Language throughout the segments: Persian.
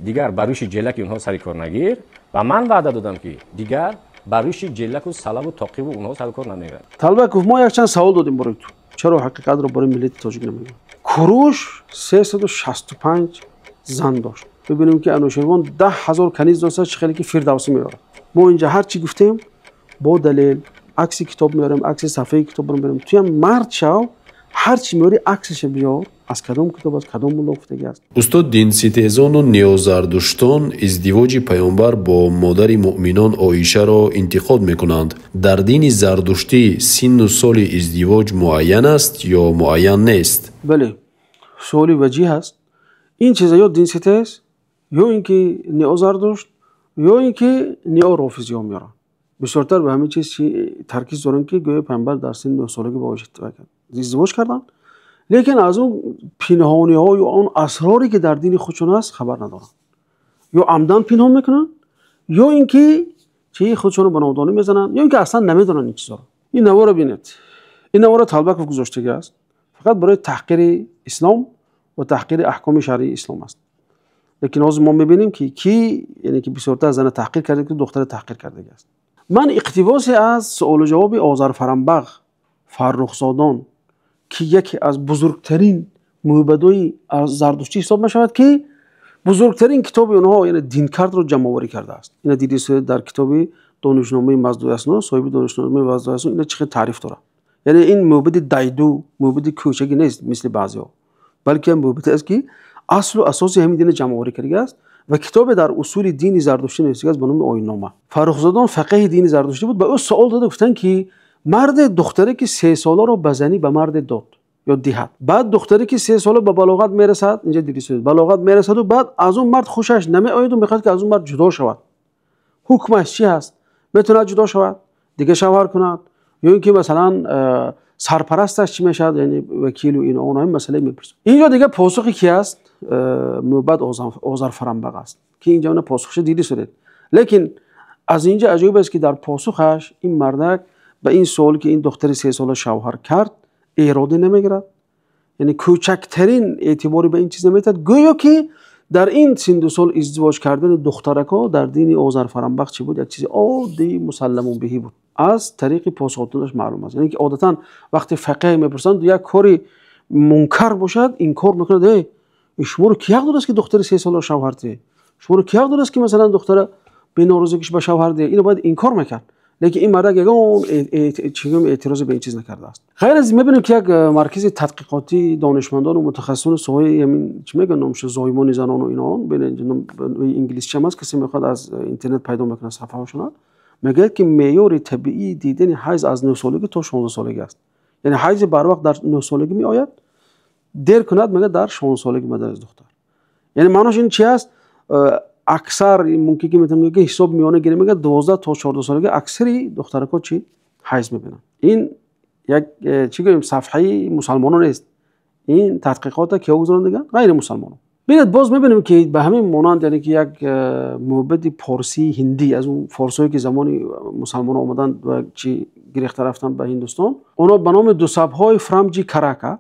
دیگر بر روش جلک اونها سر کار نگیر و من وعده دادم که دیگر بر روش جلک و سلب و تعقیب اونها سر کار نمیگیرم. طالبکوف ما یک چند سوال دادیم برای تو. چرا حقیقت رو برای ملت تاجیک نمیگیم؟ کوروش 365 زن داشت. ببینیم که انوشیروان 10,000 کنیز داشت، خیلی که فردوسی میاره. ما اینجا هر چی گفتیم با دلیل عکس کتاب میاریم، عکس صفحه کتاب رو میاریم. توی هم مرد شو هر چی میاری عکسش بیار، از کدام کتاب از کدام مولا گفتگی است. استاد دینسیتزان و نیازردشتان ازدواج پیامبر با مادر مؤمنان عایشه را انتقاد میکنند. در دین زردشتی سن و سال ازدواج معین است یا معین نیست؟ بله، سوالی وجیه است. این چیزا یا دینسیتز یا اینکه نیازردشت یا اینکه نیا رافضی ها میارن. بسیارتر به همه چیز ترکیز دارن که گویا پیامبر در سن 9 سالگی با عایشه ازدواج کردن، لیکن از اون پنهانی ها یا اون اسراری که در دین خودشون هست خبر ندارن، یا عمدن پنهان میکنن یا اینکه چه خودشون رو بناودانی میزنن یا اینکه اصلا نمیدونن این چیزا. این نوار رو ببینید، این نوار طالبکوف گذاشتگی است فقط برای تحقیر اسلام و تحقیر احکام شرعی اسلام است. لیکن از ما میبینیم که کی یعنی که بسیارتر زن تحقیر کرده که دختر تحقیر کرده است. من اقتباسی از سوال و جواب آذر فرنبغ فرخزادان که یکی از بزرگترین موبدای زردشتی حساب میشود که بزرگترین کتاب اونها یعنی دینکرد رو جمع آوری کرده است. اینا دیدید در کتاب دانشنامه مزدوی اسنا، صاحب دانشنامه مزدوی اسنا اینا چقدر تعریف داره. یعنی این موبد دایدو موبد کوچکی نیست مثل بعضیا، بلکه موبد است که اصل و اساس همین دین جمع آوری کرده است و کتاب در اصول دین زردشتی نوشته است به نام آیین نامه. فرخزادان فقیه دین زردشتی بود. با او سوال داده گفتن که مرد دختری که 3 ساله رو بزنی به مرد داد یا دهد، بعد دختری که 3 ساله به بلاغت میرسد، اینجا دیدی شد بلاغت میرسد و بعد از اون مرد خوشش نمیآید و میخواد که از اون مرد جدا شود، حکمش چی هست؟ میتونه جدا شود، دیگه شوهر کند، یا اینکه مثلا سرپرستش چی میشد، یعنی وکیل و این اونها این مسئله میپرسه. اینجا دیگه پاسخی کی است؟ موبد آذر فرنبغ است که اینجا اون پاسخش دیدی شد. لیکن از اینجا عجیب است که در پاسخش این مردک به این سوال که این دختر 3 ساله شوهر کرد اراده نمیگیرد، یعنی کوچکترین اعتباری به این چیز نمیدهد، گویا که در این سن 2 سال ازدواج کردن دخترکا در دین آذر فرنبغ چی بود؟ یک چیز عادی مسلم بهی بود. از طریق پاسخش معلوم است، یعنی که عادتا وقتی فقیه میپرسند یک کاری منکر باشد انکار میکنه. شما رو کی حق داره که دختر 3 ساله شوهر ده؟ شما رو کی حق داره که مثلا دختر به ناروزگیش به شوهر ده؟ اینو باید انکار میکرد. لیکن این مرد یگان اعتراض به این چیز نکرده است. غیر از این میبینیم که یک مرکز تحقیقاتی دانشمندان و متخصصان سوای همین چی میگن نامش زایمان زنان و اینا به انگلیسی هم است، کسی میخواد از اینترنت پیدا میکنه صفحه هاشون میگه که معیار طبیعی دیدن حیض از 9 سالگی تا 16 سالگی است. یعنی حیض بر وقت در 9 سالگی می آید، دیر کند میگه در 16 سالگی مادر از دختر. یعنی معناش این چی است؟ اکثر ممکنه که میتونم که حساب میانه گیری میگه 12 تا 14 سالگی اکثری دخترکا چی حیض میبینن. این یک چی گویم صفحه مسلمانان نیست، این تحقیقات که گذارن دیگه غیر مسلمانان. ببینید باز میبینیم که به همین مانند یعنی که یک موبد پارسی هندی از اون فارسایی که زمانی مسلمان آمدن و چی گرفته رفتن به هندوستان، اونا به نام دو سبهای فرامجی کراکا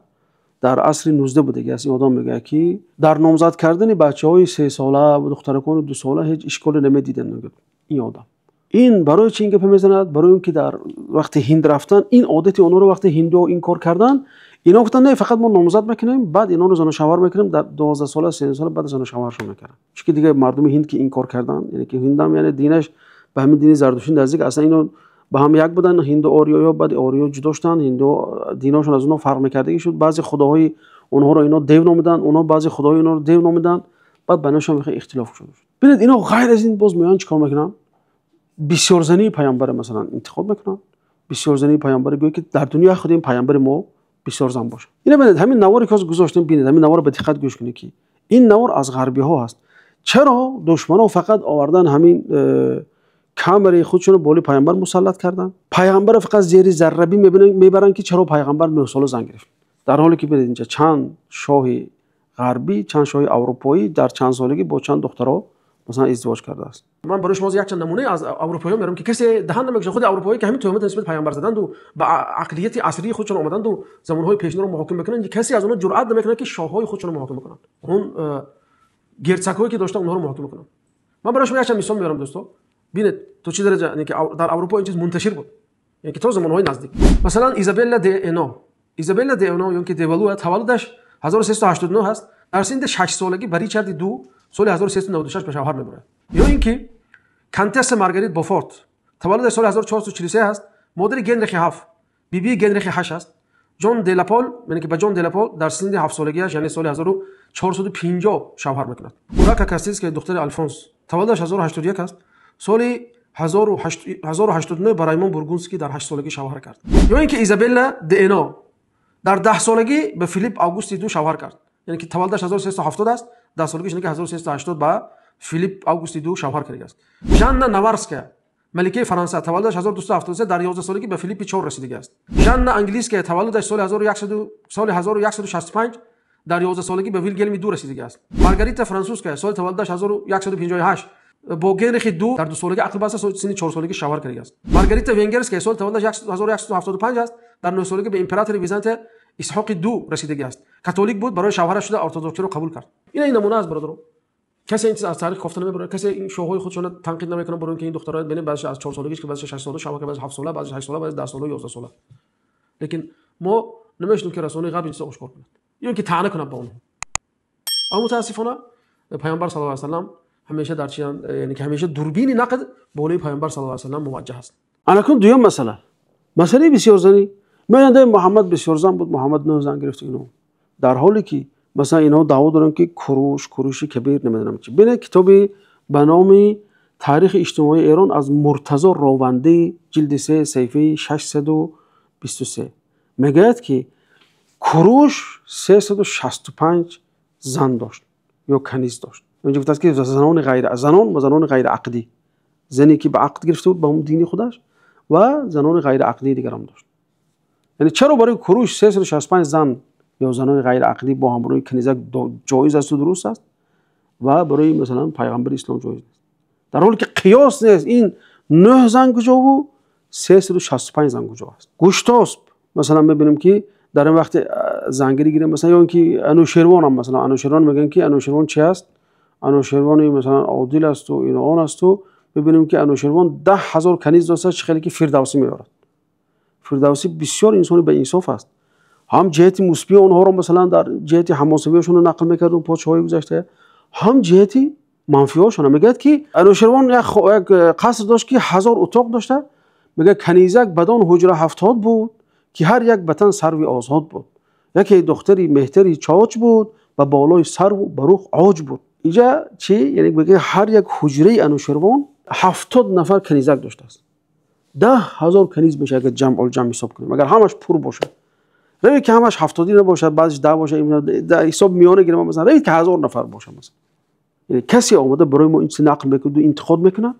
در عصر 19 بودگی است. این آدم میگه که در نامزد کردن بچه‌های 3 ساله و دخترکان 2 ساله هیچ اشکالی نمیدیدن. میگه این آدم این برای چی این گپ میزند؟ برای اینکه در وقت هند رفتن این عادت اونها رو وقتی هندو این کار کردن، اینا گفتن نه فقط ما نامزد میکنیم بعد اینا رو زن و شوهر میکنیم، در 12 ساله 13 ساله بعد زن و شوهرشون میکردن. چون دیگه مردم هند که این کار کردن، یعنی که هندم یعنی دینش به همین دین زردشتی نزدیک، اصلا اینو با هم یک بودن. هندو آریایا بعد آریا جدا شدن، هندو دیناشون از اونها فرق میکردگی شد. بعضی خداهای اونها رو اینا دیو نامیدن، اونها بعضی خداهای اینا رو دیو نامیدن، بعد بیناشون میخواد اختلاف شد. ببینید اینا غیر از این باز میان چیکار میکنن؟ بسیار زنی پیامبر مثلا انتخاب میکنن، بسیار زنی پیامبر گویا که در دنیا خود این پیامبر ما بسیار زن باشه. اینا ببینید همین نواری که گذاشتیم ببینید، همین نوار به دقت گوش کنید که این نوار از غربی ها هست. چرا دشمنا فقط آوردن همین کامری خودشون رو بالی پیامبر مسلط کردن؟ پیامبر فقط زیر ذربی میبرن که چرا پیامبر 9 ساله زن گرفت، در حالی که ببینید اینجا چند شاه غربی چند شاه اروپایی در چند سالگی با چند دخترها مثلا ازدواج کرده است. من برای شما یک چند نمونه از اروپایی میارم که کسی دهن نمیکشه. خود اروپایی که همین تهمت نسبت پیامبر زدند و با عقلیت عصری خودشون آمدند و زمانهای پیشین رو محاکمه میکنن، کسی از اونها جرئت نمیکنه که شاههای خودشون رو محاکمه کنن. اون герцогҳое ки дошта онҳоро муҳокима кунанд. ман барои шумо якчанд мисол меорам дӯсто. бинед то чӣ дараҷа яъне ки дар аврупо ин чиз мунташир буд, яъне ки то замонҳои наздик. масалан Изабелла де Эно ё ки де Валуа таваллудаш 1389 ҳаст. дар синни 6 солагӣ ба Ричарди ду соли 1396 ба шавҳар мебурад. ё ин ки Кантесса Маргарит Бофорт таваллудаш соли 1443 ҳаст. модари Генрихи 7 биби Генрихи 8 аст. Ҷон Делапол, яъне ки ба Ҷон Делапол дар синни 7 солагиаш, яъне соли 1450 шавҳар мекунад. Урака Кастильская духтари Альфонс таваллудаш 1081 аст. соли 1089 ба Раймон Бургундский дар 8 солагӣ шавҳар кард. ё ин ки Изабелла де Эно дар 10 солагӣ ба Филипп Августи ду шавҳар кард. яъне ки таваллудаш 1370 аст. 10 солагиш яъне ки 1380 ба Филипп Августи ду шавҳар кардааст. Жанна Наварская маликаи Фаранса таваллудаш 1273 дар 11 солагӣ ба Филиппи 4 расидагааст. Жанна Англиская таваллудаш соли 1165 дар 11 солагӣ ба Вилгелми 2 расидагааст. Маргарита Французская соли таваллудаш 1158 бо Генрихи 2 дар 2 солагӣ ақл баста синни 4 солагӣ шавҳар кардааст. Маргарита Венгерская соли таваллудаш 1175 аст. дар 9 солагӣ ба императори Византе Исҳоқи 2 расидагааст. католик буд, барои шавҳараш шуда ортодоксиро қабул кард. ин намуна аст бародаро. کسی این چیز از تاریخ خفته نمیبره، کسی این شوهای خودشون تنقید نمیکنه برای اینکه این دخترها ببینید بعضی از 4 سالگیش که بعضی 6 ساله شبکه بعضی 7 ساله بعضی 8 ساله بعضی 10 ساله 11 ساله. لیکن ما نمیشنیم که رسانه غرب این چیزا آشکار کنند یا اینکه طعنه کنند به اونها. اما متاسفانه پیامبر صلی الله علیه و سلم همیشه در چیان یعنی که همیشه دوربین نقد به اولای پیامبر صلی الله علیه و سلم موجه است. انا کن دوم مسئله بسیار زنی میانده محمد بسیار زن بود، محمد 9 زن گرفت اینو. در حالی که مثلا اینا دعوا دارن که کوروش کبیر نمیدونم چی. ببین کتابی به نام تاریخ اجتماعی ایران از مرتضی راوندی جلد 3 صفحه 623 میگه که کوروش 365 زن داشت یا کنیز داشت. اینجا گفته است که زنان غیر عقدی، زنی که به عقد گرفته بود با اون دین خودش و زنان غیر عقدی دیگر هم داشت. یعنی چرا برای کوروش 365 زن یا زنان غیر عقدی با همراه کنیزک جایز است و درست است و برای مثلا پیغمبر اسلام جایز نیست؟ در حالی که قیاس نیست. این 9 زن کجا و 365 زن کجا است؟ گوشتاسپ مثلا میبینیم که در این وقت زنگیری گیریم، مثلا یا اینکه انوشیروان هم مثلا انوشیروان میگن که انوشیروان چی است؟ انوشیروان مثلا عادل است و این آن است و میبینیم که انوشیروان 10,000 کنیز داشته، چه خیلی که فردوسی میبرد. فردوسی بسیار انسانی به انصاف است. هم جهت مثبت اونها رو مثلا در جهت حماسویشون رو نقل میکرد اون پادشاهی گذشته، هم جهت منفیاشون. میگه که انوشیروان یک قصر داشت که 1000 اتاق داشته، میگه کنیزک بدان حجره 70 بود که هر یک بتن سروی آزاد بود. یکی دختری مهتری چاچ بود و بالای سرو بروخ عاج بود. اینجا چی؟ یعنی میگه هر یک حجره انوشیروان 70 نفر کنیزک داشته است. 10,000 کنیز میشه اگه جمع حساب کنیم، اگر همش پر باشه. روی که همش 70 نباشه، بعضیش 10 باشه، در حساب میانه گیرم مثلا روی که 1000 نفر باشه مثلا. یعنی کسی آمده برای ما این چیز نقل میکنه و انتقاد میکنه؟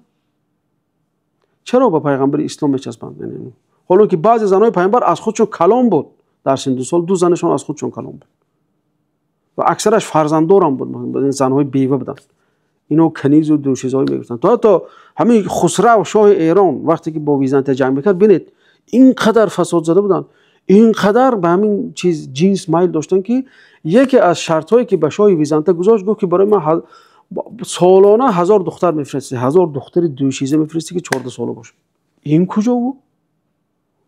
چرا با پیغمبر اسلام میچسبند؟ یعنی حالا که بعضی زنای پیغمبر از خودشون کلام بود، در سن 2 سال 2 زنشون از خودشون کلام بود و اکثرش فرزنددار هم بود، این زنهای بیوه بودن. اینو کنیز و دوشیزهای میگفتن. تا همین خسرو شاه ایران وقتی که با ویزانت جنگ میکرد، ببینید اینقدر فساد زده بودن، اینقدر به همین چیز جنس مایل داشتن که یکی از شرطایی که به شاه ویزانت گذاشت گفت که برای من سالانه 1000 دختر میفرستی، 1000 دختر دوشیزه میفرستی که 14 ساله باشه. این کجا بود؟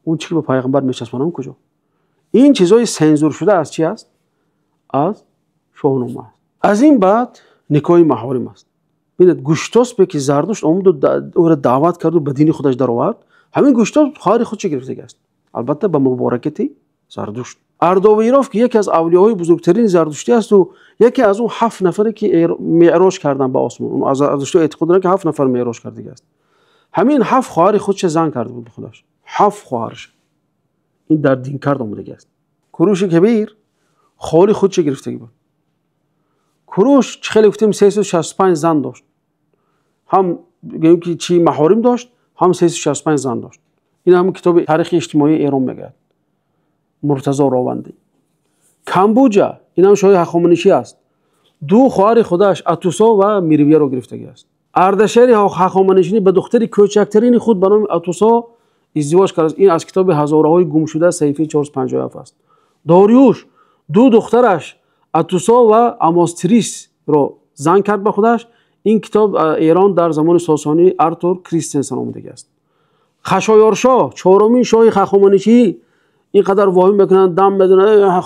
اون چیزی که به پیغمبر میچسبونن کجا؟ این چیزای سنزور شده از چی است؟ از شاهنامه است. از این بعد نکاح محارم است. ببینید گوشتاسپ که زردشت اومد او را دعوت کرد و به دین خودش در آورد، همین گوشتاسپ خواهر خودش گرفته است، البته به مبارکت زردشت. اردویروف که یکی از اولیاهای بزرگترین زردشتی است و یکی از اون 7 نفری که معراج کردن به آسمان، اون از زردشتی اعتقاد دارن که 7 نفر معراج کرده است. همین 7 خواهر خودش زن کرده بود به خودش، 7 خواهرش. این در دین کرد اومده است. کوروش کبیر خالی خودش گرفتگی بود. کوروش خیلی گفتیم 365 زن داشت، هم میگیم که چی محارم داشت، هم 365 زن داشت. این هم کتاب تاریخ اجتماعی ایران میگه، مرتضی راوندی. کامبوجا این هم شاه هخامنشی است، 2 خواهر خودش اتوسا و میرویه رو گرفتگی است. اردشیر هخامنشی به دختری کوچکترین خود به نام اتوسا ازدواج کرد. این از کتاب هزاره‌های گم شده صفحه 457 است. داریوش 2 دخترش اتوسا و آماستریس رو زنگ کرد به خودش. این کتاب ایران در زمان ساسانی آرتور کریستنسن آمده است. خشایارشاه چهارمین شاه هخامنشی اینقدر واهی میکنن دم میزنن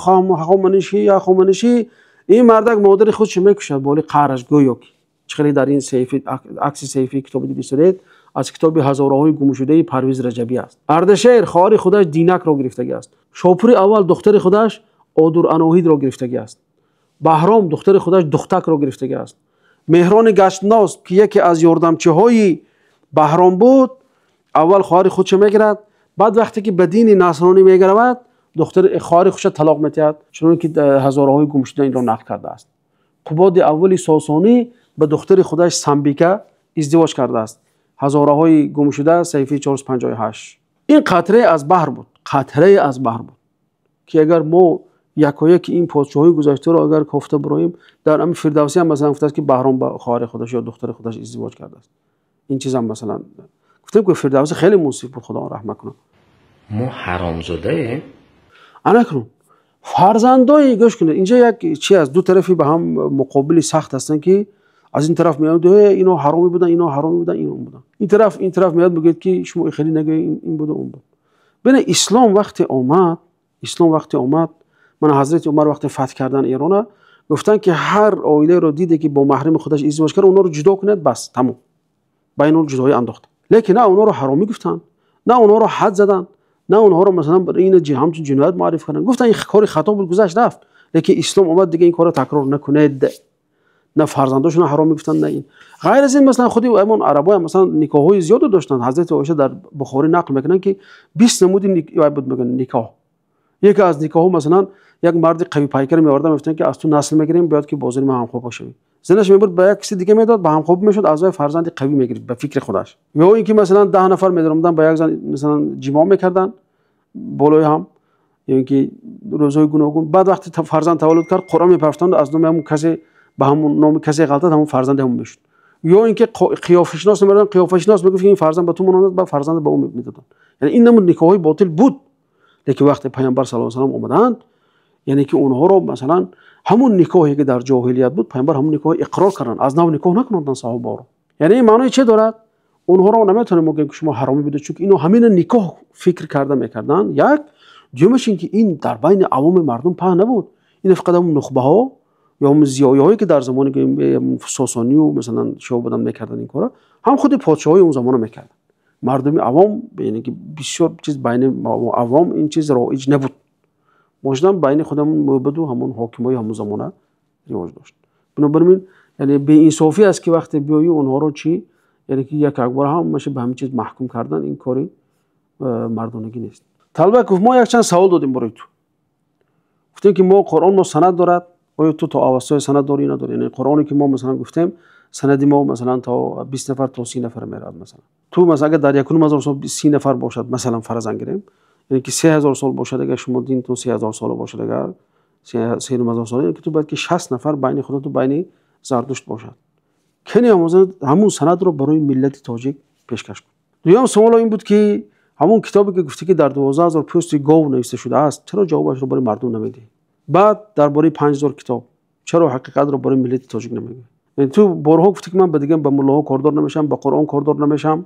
هخامنشی این مردک مادر خودش میکشد بالی قهرش گویا چخیلی در این صحیفه عکس صحیفه کتاب دیدید از کتاب هزارهای گم شده پرویز رجبی است. اردشیر خواهر خودش دینک را گرفتگی است. شاپور اول دختر خودش آدور انوهید را گرفتگی است. بهرام دختر خودش دختک را گرفتگی است. مهران گشتناس که یکی از یاردمچه های بهرام بود اول خواهر خودش میگیرد، بعد وقتی که به دین نصرانی میگرود دختر خواهر خودش طلاق میدهد، چون که هزارهای گم شده این را نقل کرده است. قباد اولی ساسانی به دختر خودش سنبیکه ازدواج کرده است. هزارهای گم شده صحیفه 458. این قطره از بحر بود، قطره از بحر بود که اگر ما یکایک این پادشاهی گذشته را اگر گفته براییم در همین فردوسی هم مثلا گفته است که بهرام با خواهر خودش یا دختر خودش ازدواج کرده است. این چیز هم مثلا گفتم که فردوسی خیلی منصف بود، خدا رحمت کنه. ما حرامزاده انا کنون فرزندای گوش کنید اینجا یک چی از دو طرفی به هم مقابل سخت هستن که از این طرف میاد اینا حرامی بودن اینا حرامی بودن اینا بودن، این طرف میاد میگه که شما خیلی نگه این بوده اون بود. ببین اسلام وقتی اومد من حضرت عمر وقتی فتح کردن ایران گفتن که هر عائله رو دیده که با محرم خودش ازدواج کرد اونا رو جدا کنید بس تمام بین اون جدایی انداخت. لیکن نه اونا رو حرامی گفتن، نه اونا رو حد زدن، نه اونها رو مثلا برای این همچون جنایت معرفی کردن، گفتن این کار خطا بود گذشت رفت. لیکن اسلام اومد دیگه این کارو تکرار نکنید، نه فرزنداشون حرام میگفتن نه این. غیر از این مثلا خودی همون عربا مثلا نکاحای زیاد داشتن. حضرت عایشه در بخاری نقل میکنن که 20 نمود نکاح. یکی از نکاح مثلا یک مرد قوی پیکر میآوردن میگفتن که از تو نسل میگیریم بیاد که بازاری ما هم خوب باشه. زنش میبرد به یک کسی دیگه میداد با هم خوب میشد از فرزند قوی میگرفت به فکر خودش. یا اینکه مثلا 10 نفر میدرمدن با یک زن مثلا جماع میکردن بالای هم، یعنی که روزهای گوناگون. بعد وقتی فرزند تولد کرد قرآن میپرفتند از نام همون کسی به همون نام کسی غلط همون فرزند همون میشد. یا اینکه قیافه شناس میبردن قیافه شناس میگفت این فرزند به تو مانند با فرزند به اون میدادن. یعنی این نمود نکاحای باطل بود. لیکن وقتی پیامبر صلی الله علیه و آله اومدند یعنی که اونها رو مثلا همون نکاحی که در جاهلیت بود پیامبر همون نکاح اقرار کردن، از نو نکاح نکنندن صحابه رو. یعنی این معنی چه دارد؟ اونها رو نمیتونیم بگیم که شما حرامی بودید چون اینو همین نکاح فکر کرده میکردن. یک دومش این که این در بین عوام مردم پهن نبود، این فقط اون نخبه ها یا اون زیایی هایی که در زمانی که ساسانی و مثلا شاه بودن میکردن این کارا، هم خود پادشاهای اون زمان میکردن. مردم عوام یعنی که بسیار چیز بین عوام این چیز رایج نبود. مجدم بین خودمون معبد و همون حاکمای همون زمانه رواج داشت. بنابراین یعنی به انصافی است که وقتی بیایی اونها رو چی یعنی که یک اکبر هم میشه به همین چیز محکوم کردن، این کاری مردانگی نیست. طلبه گفت ما یک چند سوال دادیم برای تو. گفتیم که ما قرآن ما سند دارد، آیا تو تا اواسط سند داری نداری؟ یعنی قرآنی که ما مثلا گفتیم سند ما مثلا تا 20 نفر تا 30 نفر میراد. مثلا تو مثلا اگه در 1000 سال 30 نفر باشد مثلا فرض انگیریم، یعنی که 3000 سال باشد، اگه شما دین تو 3000 سال باشد، اگر 3000 سال، یعنی که تو باید که 60 نفر بین خودت تو بین زردشت باشد. کنی همون سند رو برای ملت تاجیک پیشکش کن. دوم سوال این بود که همون کتابی که گفتی که در 12000 پست گاو نوشته شده است چرا جوابش رو برای مردم نمیدی؟ بعد درباره 5000 کتاب چرا حقیقت رو برای ملت تاجیک نمیگی؟ یعنی تو بارها گفتی که من به دیگه به ملاها کاردار نمیشم، به قرآن کاردار نمیشم،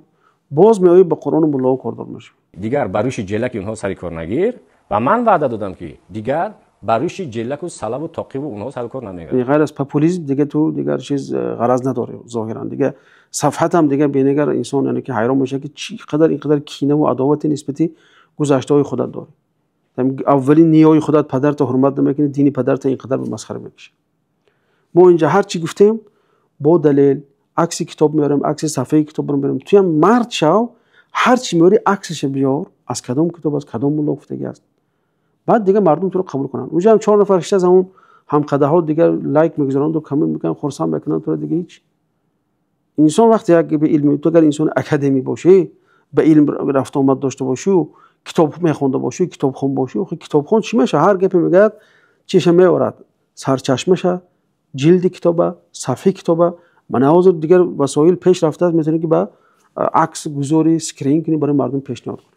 باز میایی به قرآن و ملاها کاردار میشی. دیگر بروش جلک اونها سر کار نگیر و من وعده دادم که دیگر بروش جلک و صلب و تعقیب اونها سر کار نمیگیرم. غیر از پاپولیسم دیگه تو دیگر چیز غرض نداره ظاهرا. دیگه صفحت هم دیگه بینگر انسان یعنی که حیران میشه که چی قدر اینقدر کینه و عداوت نسبتی گذشته های خودت داری. اولین نیای خودت پدرت حرمت نمیکنی، دین پدرت اینقدر به مسخره میکشی. ما اینجا هر چی گفتیم با دلیل عکس کتاب میارم، عکس صفحه کتاب رو میارم. تو هم مرد شو، هر چی میاری عکسش بیار، از کدام کتاب از کدام مولا گفتگی است، بعد دیگه مردم تو رو قبول کنن. اونجا هم 4 نفر از اون هم قده ها دیگه لایک میگذارن و کامنت میکنن، خرسان میکنن تو رو دیگه. هیچ انسان وقتی به علم تو اگر انسان اکادمی باشه، به علم رفت آمد داشته باشی و کتاب میخونده باشی، کتاب خون باشی، خب کتاب خون چی میشه؟ هر گپی میگه چشم میورد، سرچشمشه، جلد کتابه، صفحه کتابه، مناظر دیگر وسایل پیش رفته است، میتونی که با عکس گذاری سکرین کنی برای مردم پیشنهاد کنی.